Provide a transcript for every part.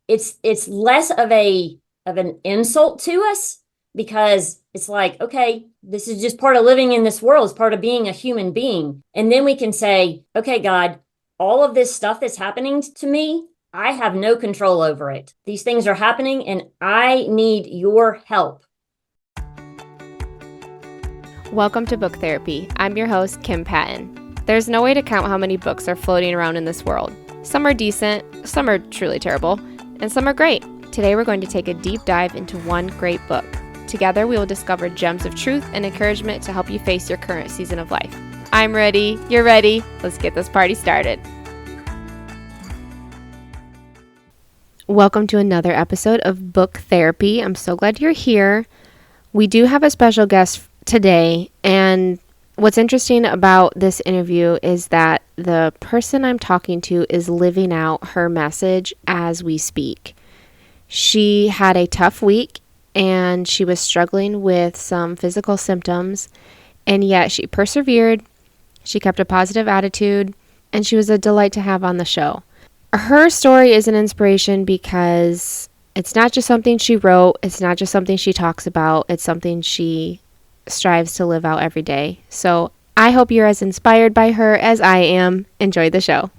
it's less of an insult to us because it's like, okay, this is just part of living in this world, it's part of being a human being. And then we can say, okay, God, all of this stuff that's happening to me, I have no control over it. These things are happening and I need your help. Welcome to Book Therapy. I'm your host, Kim Patton. There's no way to count how many books are floating around in this world. Some are decent, some are truly terrible, and some are great. Today we're going to take a deep dive into one great book. Together we will discover gems of truth and encouragement to help you face your current season of life. I'm ready, you're ready, let's get this party started. Welcome to another episode of Book Therapy. I'm so glad you're here. We do have a special guest today, and what's interesting about this interview is that the person I'm talking to is living out her message as we speak. She had a tough week and she was struggling with some physical symptoms, and yet she persevered, she kept a positive attitude, and she was a delight to have on the show. Her story is an inspiration because it's not just something she wrote, it's not just something she talks about, it's something she strives to live out every day. So I hope you're as inspired by her as I am. Enjoy the show.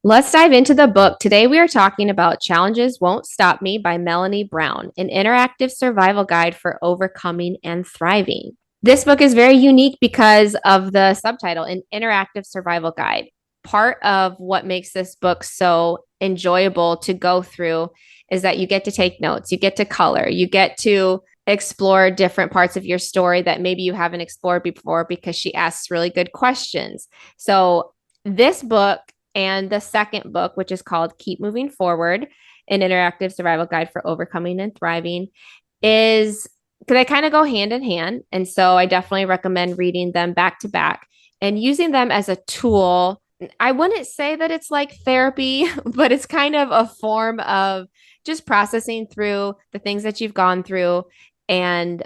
Let's dive into the book. Today we are talking about Challenges Won't Stop Me by Melony Brown, an interactive survival guide for overcoming and thriving. This book is very unique because of the subtitle, an interactive survival guide. Part of what makes this book so enjoyable to go through is that you get to take notes, you get to color, you get to explore different parts of your story that maybe you haven't explored before because she asks really good questions. So this book and the second book, which is called Keep Moving Forward, an interactive survival guide for overcoming and thriving, is they kind of go hand in hand. And so I definitely recommend reading them back to back and using them as a tool. I wouldn't say that it's like therapy, but it's kind of a form of just processing through the things that you've gone through. And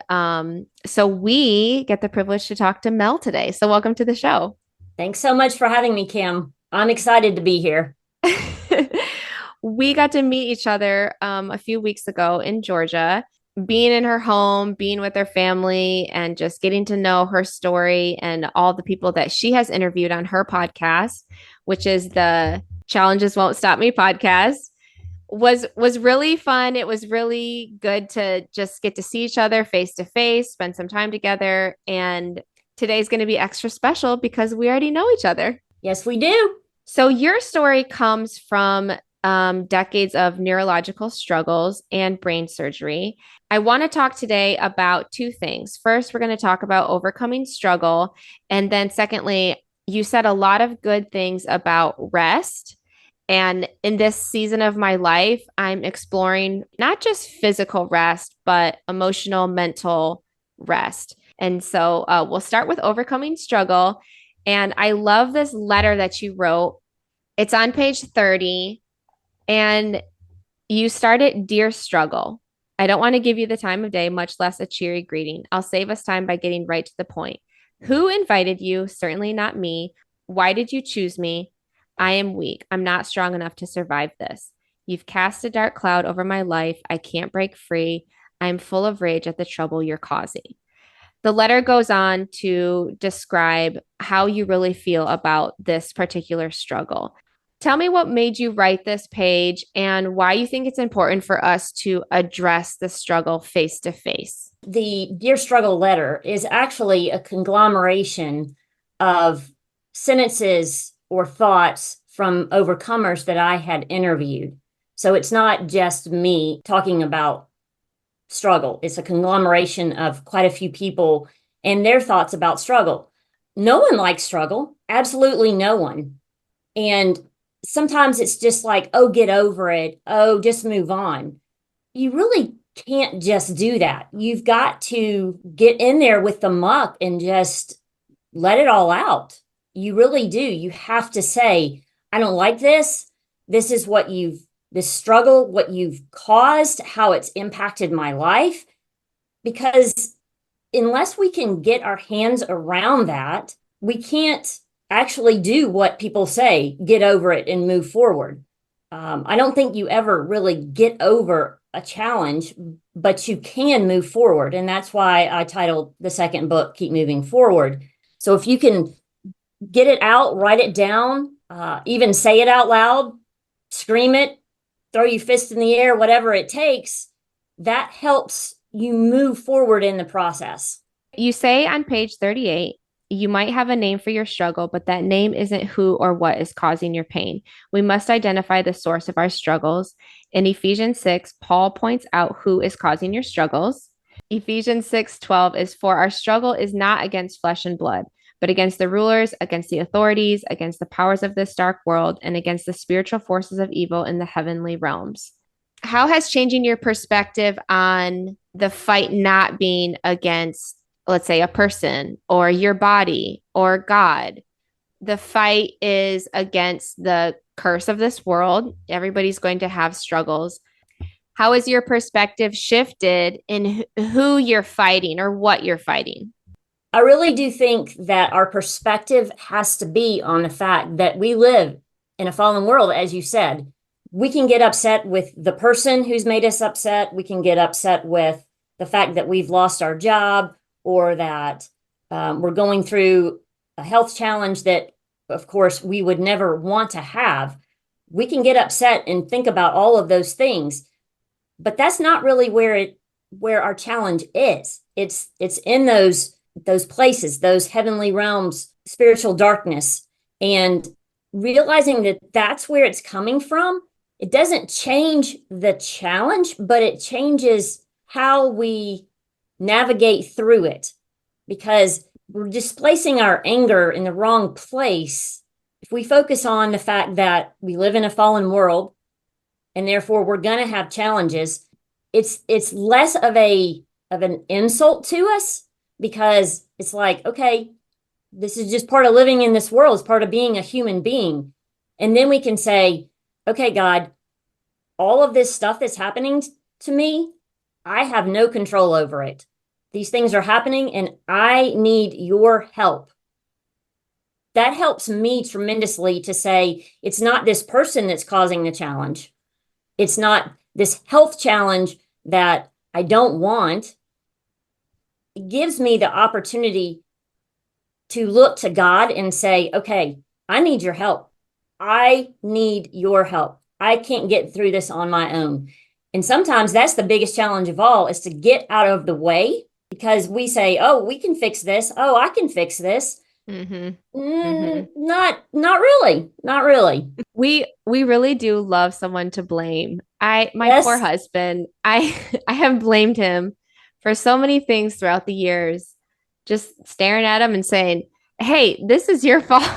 so we get the privilege to talk to Mel today. So welcome to the show. Thanks so much for having me, Kim. I'm excited to be here. We got to meet each other a few weeks ago in Georgia, being in her home, being with her family, and just getting to know her story and all the people that she has interviewed on her podcast, which is the Challenges Won't Stop Me podcast. Was really fun. It was really good to just get to see each other face to face, spend some time together. And today's going to be extra special because we already know each other. Yes, we do. So your story comes from decades of neurological struggles and brain surgery. I want to talk today about two things. First, we're going to talk about overcoming struggle. And then secondly, you said a lot of good things about rest. And in this season of my life, I'm exploring not just physical rest, but emotional, mental rest. And so we'll start with overcoming struggle. And I love this letter that you wrote. It's on page 30. And you started, Dear Struggle. I don't want to give you the time of day, much less a cheery greeting. I'll save us time by getting right to the point. Who invited you? Certainly not me. Why did you choose me? I am weak. I'm not strong enough to survive this. You've cast a dark cloud over my life. I can't break free. I'm full of rage at the trouble you're causing. The letter goes on to describe how you really feel about this particular struggle. Tell me what made you write this page and why you think it's important for us to address the struggle face to face. The Dear Struggle letter is actually a conglomeration of sentences or thoughts from overcomers that I had interviewed. So it's not just me talking about struggle. It's a conglomeration of quite a few people and their thoughts about struggle. No one likes struggle. Absolutely no one. And sometimes it's just like, oh, get over it. Oh, just move on. You really can't just do that. You've got to get in there with the muck and just let it all out. You really do. You have to say, I don't like this. This is this struggle, what you've caused, how it's impacted my life. Because unless we can get our hands around that, we can't actually do what people say, get over it and move forward. I don't think you ever really get over a challenge, but you can move forward. And that's why I titled the second book, Keep Moving Forward. So if you can get it out, write it down, even say it out loud, scream it, throw your fist in the air, whatever it takes, that helps you move forward in the process. You say on page 38, you might have a name for your struggle, but that name isn't who or what is causing your pain. We must identify the source of our struggles. In Ephesians 6, Paul points out who is causing your struggles. Ephesians 6:12 is for our struggle is not against flesh and blood, but against the rulers, against the authorities, against the powers of this dark world, and against the spiritual forces of evil in the heavenly realms. How has changing your perspective on the fight not being against, let's say, a person or your body or God? The fight is against the curse of this world. Everybody's going to have struggles. How has your perspective shifted in who you're fighting or what you're fighting? I really do think that our perspective has to be on the fact that we live in a fallen world, as you said. We can get upset with the person who's made us upset. We can get upset with the fact that we've lost our job or that we're going through a health challenge that, of course, we would never want to have. We can get upset and think about all of those things, but that's not really where our challenge is. It's in those places, those heavenly realms, spiritual darkness, and realizing that that's where it's coming from. It doesn't change the challenge, but it changes how we navigate through it, because we're displacing our anger in the wrong place. If we focus on the fact that we live in a fallen world and therefore we're going to have challenges, it's less of an insult to us, because it's like, okay, this is just part of living in this world, it's part of being a human being. And then we can say, okay, God, all of this stuff that's happening to me, I have no control over it. These things are happening and I need your help. That helps me tremendously to say, it's not this person that's causing the challenge. It's not this health challenge that I don't want. It gives me the opportunity to look to God and say, okay, I need your help. I need your help. I can't get through this on my own. And sometimes that's the biggest challenge of all, is to get out of the way, because we say, oh, we can fix this. Oh, I can fix this. Not really. Not really. We really do love someone to blame. My poor Yes. husband, I have blamed him for so many things throughout the years, just staring at him and saying, "Hey, this is your fault."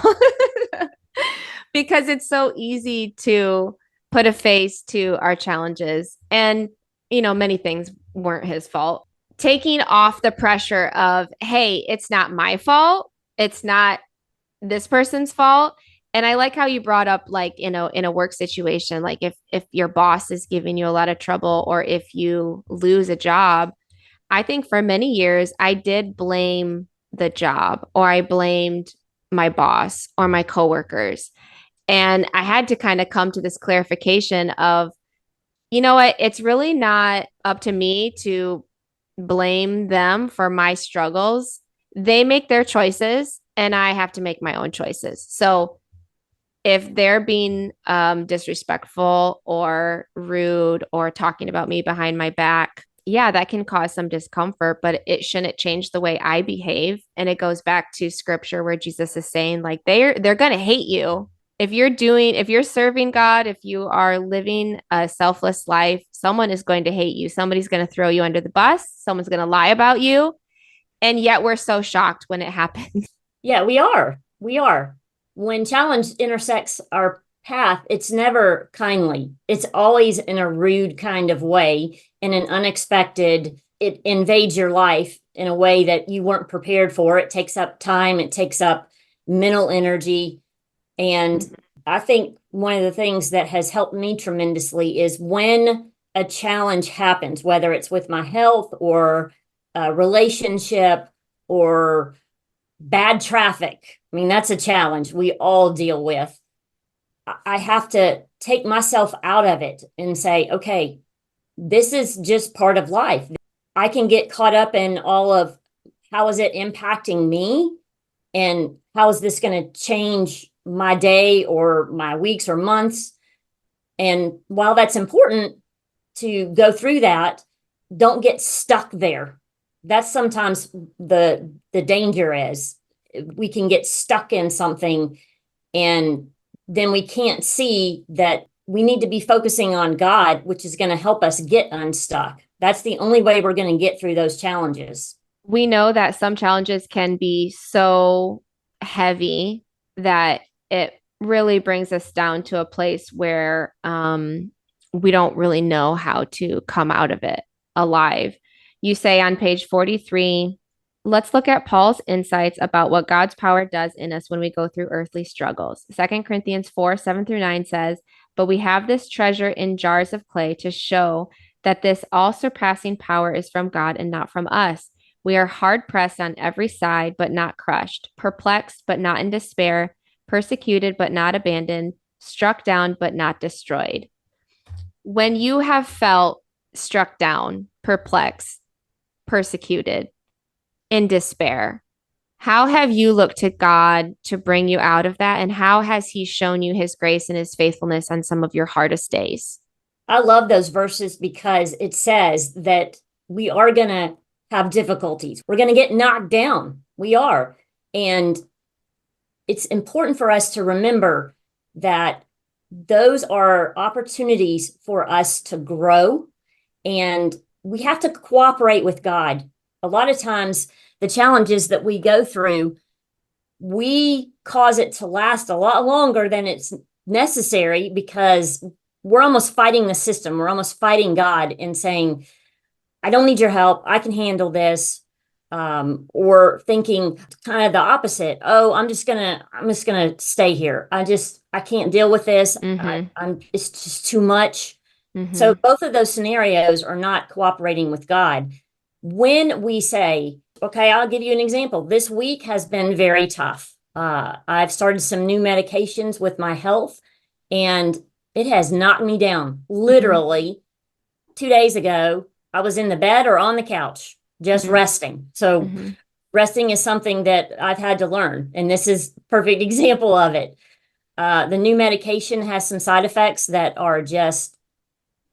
Because it's so easy to put a face to our challenges. And, many things weren't his fault. Taking off the pressure of, hey, it's not my fault. It's not this person's fault. And I like how you brought up, like, in a work situation, like if your boss is giving you a lot of trouble or if you lose a job. I think for many years I did blame the job, or I blamed my boss or my coworkers. And I had to kind of come to this clarification of, you know what, it's really not up to me to blame them for my struggles. They make their choices and I have to make my own choices. So if they're being disrespectful or rude or talking about me behind my back, yeah, that can cause some discomfort, but it shouldn't change the way I behave. And it goes back to scripture where Jesus is saying, like, they're going to hate you. If you're serving God, if you are living a selfless life, someone is going to hate you. Somebody's going to throw you under the bus. Someone's going to lie about you. And yet we're so shocked when it happens. Yeah, we are. We are. When challenge intersects our path, it's never kindly. It's always in a rude kind of way, in an unexpected, it invades your life in a way that you weren't prepared for. It takes up time, it takes up mental energy. And I think one of the things that has helped me tremendously is when a challenge happens, whether it's with my health or a relationship or bad traffic. I mean, that's a challenge we all deal with. I have to take myself out of it and say, okay, this is just part of life. I can get caught up in all of how is it impacting me and how is this going to change my day or my weeks or months. And while that's important to go through that, don't get stuck there. That's sometimes the danger is we can get stuck in something and then we can't see that we need to be focusing on God, which is going to help us get unstuck. That's the only way we're going to get through those challenges. We know that some challenges can be so heavy that it really brings us down to a place where we don't really know how to come out of it alive. You say on page 43, let's look at Paul's insights about what God's power does in us when we go through earthly struggles. 2 Corinthians 4:7-9 says, but we have this treasure in jars of clay to show that this all surpassing power is from God and not from us. We are hard pressed on every side, but not crushed, perplexed, but not in despair, persecuted, but not abandoned, struck down, but not destroyed. When you have felt struck down, perplexed, persecuted, in despair, how have you looked to God to bring you out of that? And how has He shown you His grace and His faithfulness on some of your hardest days? I love those verses because it says that we are going to have difficulties. We're going to get knocked down. We are. And it's important for us to remember that those are opportunities for us to grow, and we have to cooperate with God. A lot of times, the challenges that we go through, we cause it to last a lot longer than it's necessary because we're almost fighting the system. We're almost fighting God and saying, I don't need your help. I can handle this. Or thinking kind of the opposite. Oh, I'm just gonna stay here. I can't deal with this. It's just too much. So both of those scenarios are not cooperating with God. When we say, okay, I'll give you an example. This week has been very tough. I've started some new medications with my health, and it has knocked me down. Literally, 2 days ago, I was in the bed or on the couch, just resting. So resting is something that I've had to learn, and this is a perfect example of it. The new medication has some side effects that are just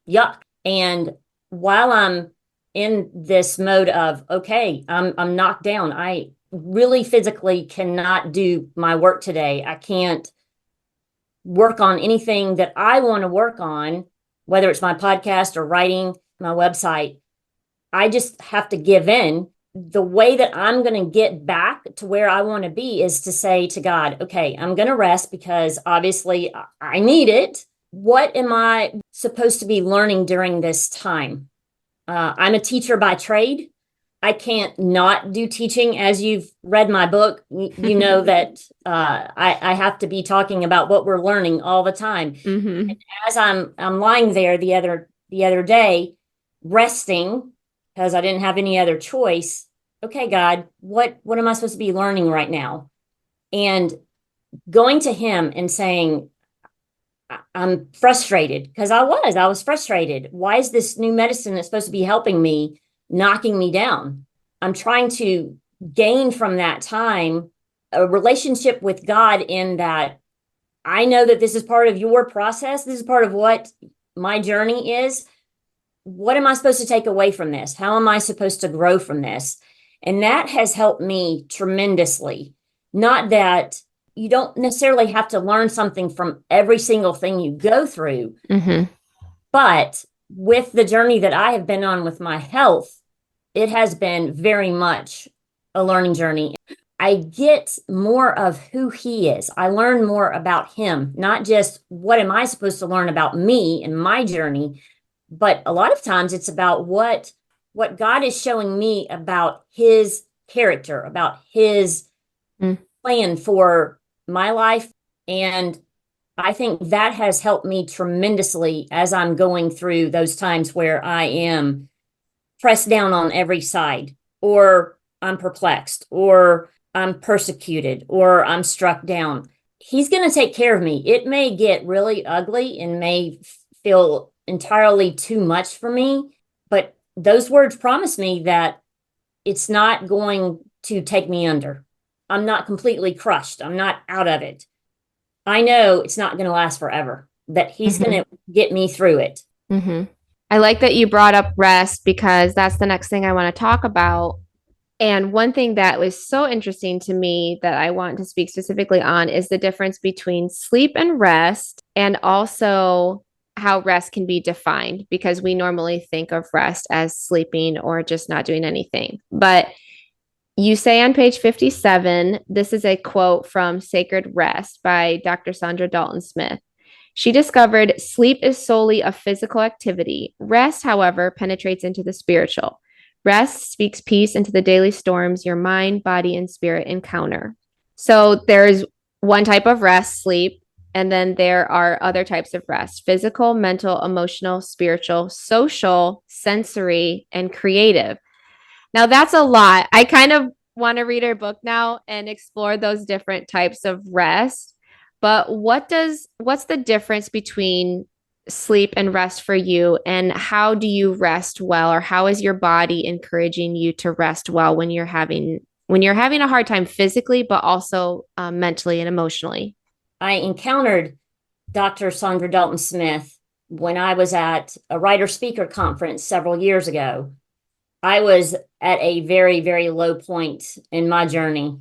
yuck. And while I'm in this mode of, okay, I'm knocked down. I really physically cannot do my work today. I can't work on anything that I want to work on, whether it's my podcast or writing my website. I just have to give in. The way that I'm going to get back to where I want to be is to say to God, okay, I'm going to rest because obviously I need it. What am I supposed to be learning during this time? I'm a teacher by trade. I can't not do teaching. As you've read my book, you know that I have to be talking about what we're learning all the time. And as I'm lying there the other day, resting because I didn't have any other choice. Okay, God, what am I supposed to be learning right now? And going to Him and saying, I'm frustrated because I was frustrated. Why is this new medicine that's supposed to be helping me knocking me down? I'm trying to gain from that time a relationship with God in that I know that this is part of your process. This is part of what my journey is. What am I supposed to take away from this? How am I supposed to grow from this? And that has helped me tremendously. Not that you don't necessarily have to learn something from every single thing you go through, but with the journey that I have been on with my health, it has been very much a learning journey. I get more of who He is. I learn more about Him, not just what am I supposed to learn about me and my journey, but a lot of times it's about what God is showing me about His character, about His plan for my life. And I think that has helped me tremendously as I'm going through those times where I am pressed down on every side, or I'm perplexed, or I'm persecuted, or I'm struck down. he's going to take care of me. It may get really ugly and may feel entirely too much for me, but those words promise me that it's not going to take me under. I'm not completely crushed. I'm not out of it. I know it's not going to last forever, that he's Mhm. going to get me through it. I like that you brought up rest because that's the next thing I want to talk about. And one thing that was so interesting to me that I want to speak specifically on is the difference between sleep and rest, and also how rest can be defined, because we normally think of rest as sleeping or just not doing anything. But you say on page 57, this is a quote from Sacred Rest by Dr. Saundra Dalton Smith. She discovered sleep is solely a physical activity. Rest, however, penetrates into the spiritual. Rest speaks peace into the daily storms your mind, body, and spirit encounter. So there's one type of rest, sleep, and then there are other types of rest: physical, mental, emotional, spiritual, social, sensory, and creative. Now that's a lot. I kind of want to read her book now and explore those different types of rest. But what's the difference between sleep and rest for you, and how do you rest well, or how is your body encouraging you to rest well when you're having a hard time physically, but also mentally and emotionally? I encountered Dr. Saundra Dalton Smith when I was at a writer speaker conference several years ago. I was at a very, very low point in my journey.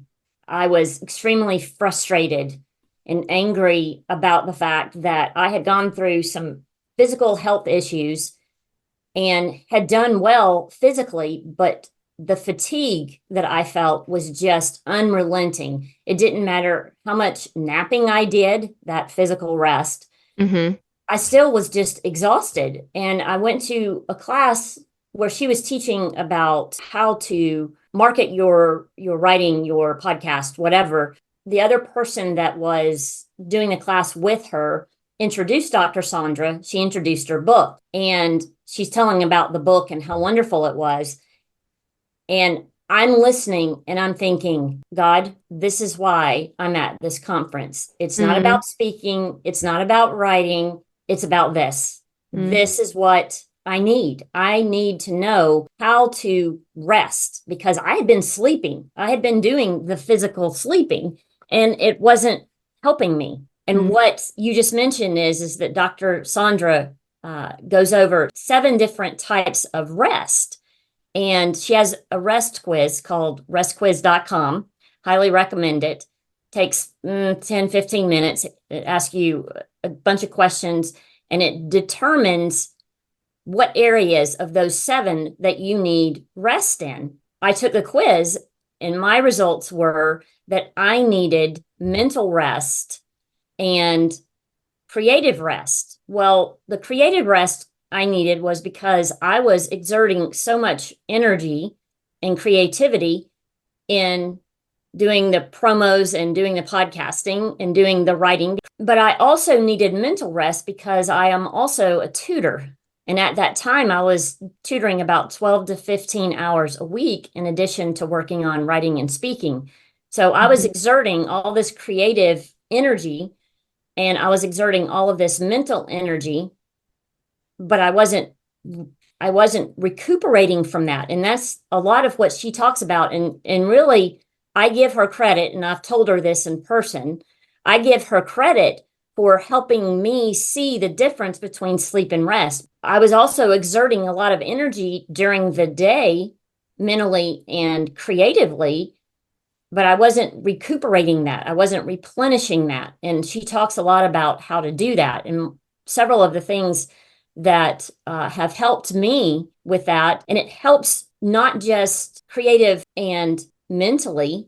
I was extremely frustrated and angry about the fact that I had gone through some physical health issues and had done well physically, but the fatigue that I felt was just unrelenting. It didn't matter how much napping I did, that physical rest. Mm-hmm. I still was just exhausted. And I went to a class where she was teaching about how to market your writing, your podcast, whatever. The other person that was doing the class with her introduced Dr. Saundra. She introduced her book, and she's telling about the book and how wonderful it was. And I'm listening and I'm thinking, God, this is why I'm at this conference. It's not Mm-hmm. about speaking, it's not about writing, it's about this. This is what I need. I need to know how to rest because I had been sleeping. I had been doing the physical sleeping and it wasn't helping me. And Mm-hmm. what you just mentioned is that Dr. Saundra goes over 7 different types of rest. And she has a rest quiz called restquiz.com. Highly recommend it. Takes 10, 15 minutes. It asks you a bunch of questions and it determines what areas of those 7 that you need rest in. I took the quiz and my results were that I needed mental rest and creative rest. Well, the creative rest I needed was because I was exerting so much energy and creativity in doing the promos and doing the podcasting and doing the writing. But I also needed mental rest because I am also a tutor. And at that time, I was tutoring about 12 to 15 hours a week in addition to working on writing and speaking. So I was exerting all this creative energy and I was exerting all of this mental energy, but I wasn't recuperating from that. And that's a lot of what she talks about. And really, I give her credit, and I've told her this in person. I give her credit for helping me see the difference between sleep and rest. I was also exerting a lot of energy during the day, mentally and creatively, but I wasn't recuperating that. I wasn't replenishing that. And she talks a lot about how to do that. And several of the things that have helped me with that. And it helps not just creative and mentally,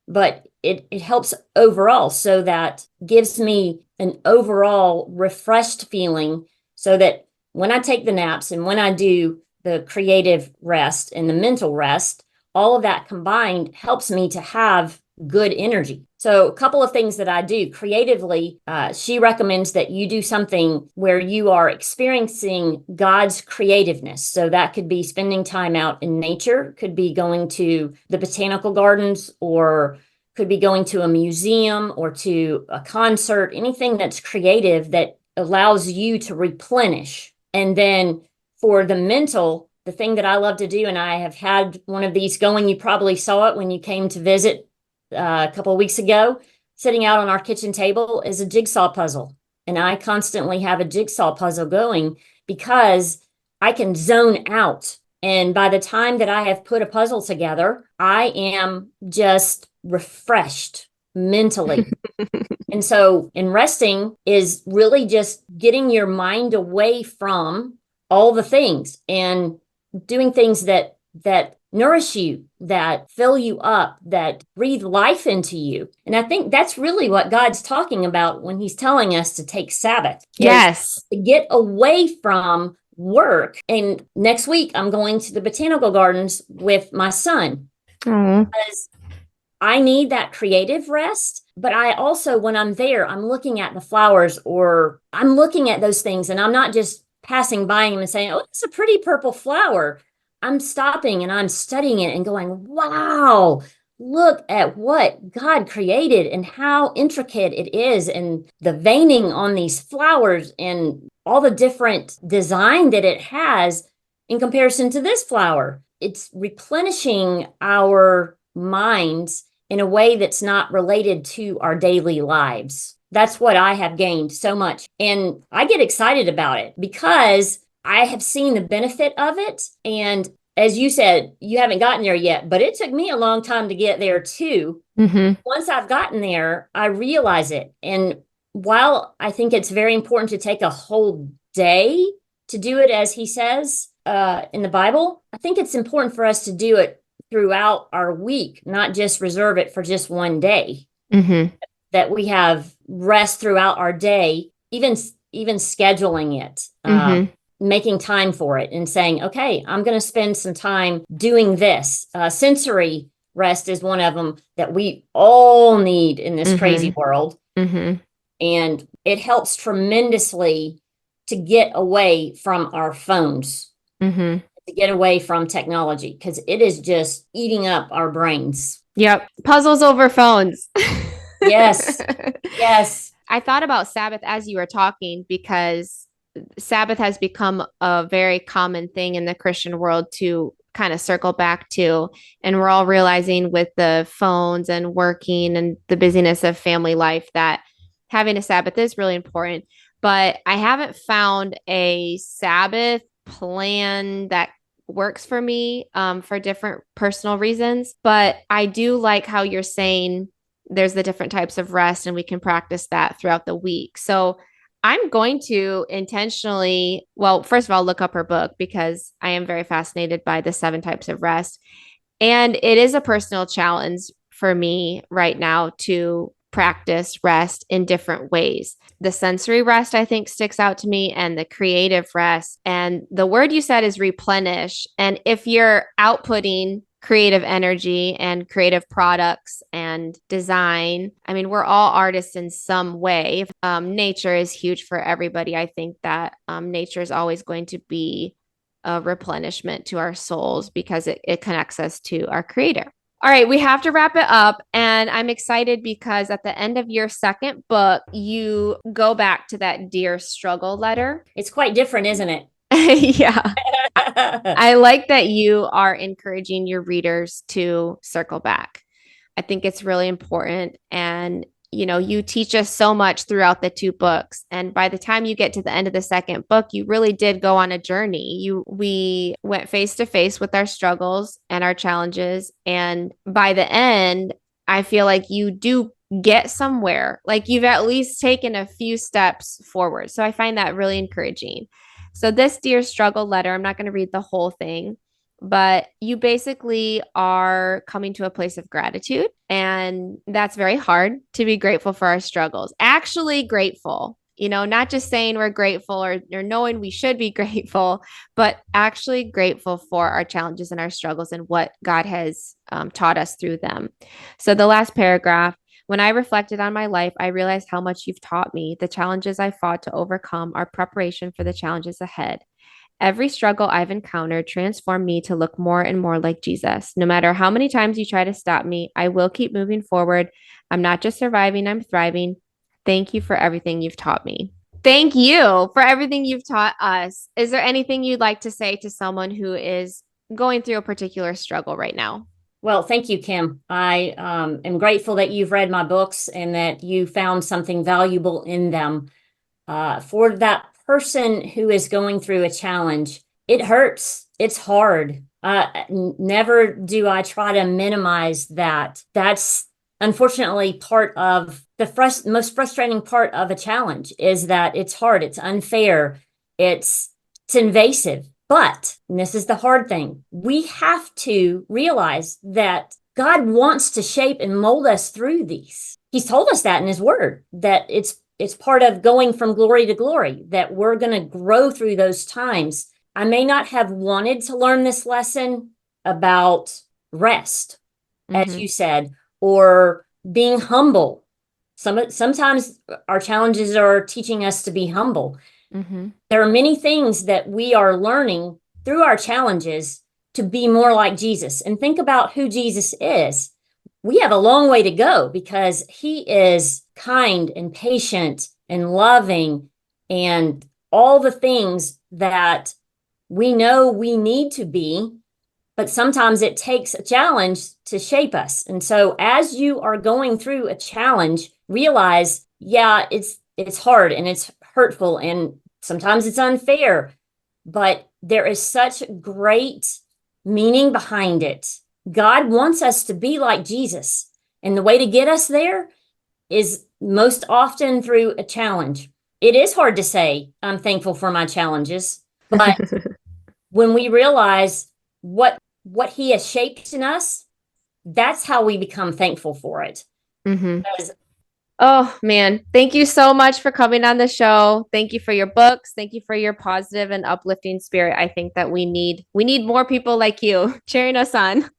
but it helps overall. So that gives me an overall refreshed feeling so that when I take the naps and when I do the creative rest and the mental rest, all of that combined helps me to have good energy. So a couple of things that I do creatively, she recommends that you do something where you are experiencing God's creativeness. So that could be spending time out in nature, could be going to the botanical gardens, or could be going to a museum or to a concert, anything that's creative that allows you to replenish. And then for the mental, the thing that I love to do, and I have had one of these going, you probably saw it when you came to visit a couple of weeks ago, sitting out on our kitchen table, is a jigsaw puzzle. And I constantly have a jigsaw puzzle going because I can zone out. And by the time that I have put a puzzle together, I am just refreshed mentally. And so, in resting is really just getting your mind away from all the things and doing things that nourish you, that fill you up, that breathe life into you. And I think that's really what God's talking about when he's telling us to take Sabbath. Yes. To get away from work. And next week, I'm going to the botanical gardens with my son. Because I need that creative rest. But I also, when I'm there, I'm looking at the flowers or I'm looking at those things and I'm not just passing by them and saying, oh, it's a pretty purple flower. I'm stopping and I'm studying it and going, wow, look at what God created and how intricate it is, and the veining on these flowers and all the different design that it has in comparison to this flower. It's replenishing our minds in a way that's not related to our daily lives. That's what I have gained so much. And I get excited about it because I have seen the benefit of it. And as you said, you haven't gotten there yet, but it took me a long time to get there too. Once I've gotten there, I realize it. And while I think it's very important to take a whole day to do it, as he says in the Bible, I think it's important for us to do it throughout our week, not just reserve it for just one day. That we have rest throughout our day, even scheduling it, making time for it and saying, okay, I'm going to spend some time doing this. Sensory rest is one of them that we all need in this crazy world. And it helps tremendously to get away from our phones, to get away from technology, because it is just eating up our brains. Yep. Puzzles over phones. Yes. Yes. I thought about Sabbath as you were talking because Sabbath has become a very common thing in the Christian world to kind of circle back to. And we're all realizing with the phones and working and the busyness of family life that having a Sabbath is really important. But I haven't found a Sabbath plan that works for me for different personal reasons. But I do like how you're saying there's the different types of rest and we can practice that throughout the week. So I'm going to intentionally, well, first of all, look up her book because I am very fascinated by the 7 types of rest. And it is a personal challenge for me right now to practice rest in different ways. The sensory rest, I think, sticks out to me, and the creative rest. And the word you said is replenish. And if you're outputting creative energy and creative products and design, I mean, we're all artists in some way. Nature is huge for everybody. I think that nature is always going to be a replenishment to our souls because it connects us to our creator. All right, we have to wrap it up. And I'm excited because at the end of your second book, you go back to that Dear Struggle letter. It's quite different, isn't it? Yeah. I like that you are encouraging your readers to circle back. I think it's really important. And, you know, you teach us so much throughout the 2 books. And by the time you get to the end of the second book, you really did go on a journey. We went face to face with our struggles and our challenges. And by the end, I feel like you do get somewhere. Like you've at least taken a few steps forward. So I find that really encouraging. So this Dear Struggle letter, I'm not going to read the whole thing, but you basically are coming to a place of gratitude. And that's very hard, to be grateful for our struggles. Actually grateful, you know, not just saying we're grateful or knowing we should be grateful, but actually grateful for our challenges and our struggles and what God has taught us through them. So the last paragraph, when I reflected on my life, I realized how much you've taught me. The challenges I fought to overcome are preparation for the challenges ahead. Every struggle I've encountered transformed me to look more and more like Jesus. No matter how many times you try to stop me, I will keep moving forward. I'm not just surviving, I'm thriving. Thank you for everything you've taught me. Thank you for everything you've taught us. Is there anything you'd like to say to someone who is going through a particular struggle right now? Well, thank you, Kim. I am grateful that you've read my books and that you found something valuable in them. For that person who is going through a challenge, it hurts. It's hard. Never do I try to minimize that. That's unfortunately part of the most frustrating part of a challenge is that it's hard. It's unfair. It's invasive. But, and this is the hard thing, we have to realize that God wants to shape and mold us through these. He's told us that in his word, that it's part of going from glory to glory, that we're going to grow through those times. I may not have wanted to learn this lesson about rest, as you said, or being humble. Sometimes our challenges are teaching us to be humble. There are many things that we are learning through our challenges to be more like Jesus. And think about who Jesus is. We have a long way to go because he is kind and patient and loving and all the things that we know we need to be, but sometimes it takes a challenge to shape us. And so as you are going through a challenge, realize, yeah, it's hard and it's hurtful and sometimes it's unfair, but there is such great meaning behind it. God wants us to be like Jesus. And the way to get us there is most often through a challenge. It is hard to say, I'm thankful for my challenges, but when we realize what he has shaped in us, that's how we become thankful for it. Because oh man, thank you so much for coming on the show. Thank you for your books. Thank you for your positive and uplifting spirit. I think that we need more people like you cheering us on.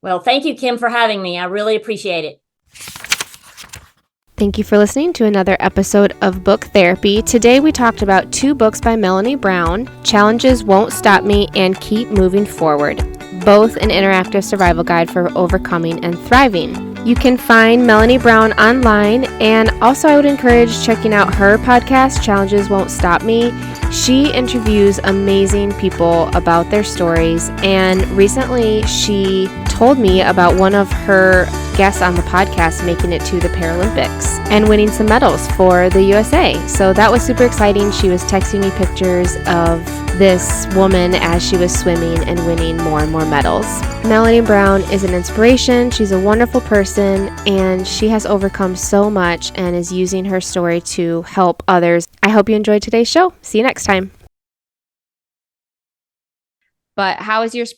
well, thank you, Kim, for having me. I really appreciate it. Thank you for listening to another episode of Book Therapy. Today we talked about 2 books by Melony Brown, Challenges Won't Stop Me and Keep Moving Forward, both an interactive survival guide for overcoming and thriving. You can find Melony Brown online, and also I would encourage checking out her podcast, Challenges Won't Stop Me. She interviews amazing people about their stories, and recently she told me about one of her guests on the podcast making it to the Paralympics and winning some medals for the USA. So that was super exciting. She was texting me pictures of this woman as she was swimming and winning more and more medals. Melony Brown is an inspiration. She's a wonderful person, and she has overcome so much and is using her story to help others. I hope you enjoyed today's show. See you next time. But how is yours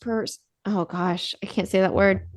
oh gosh, I can't say that word.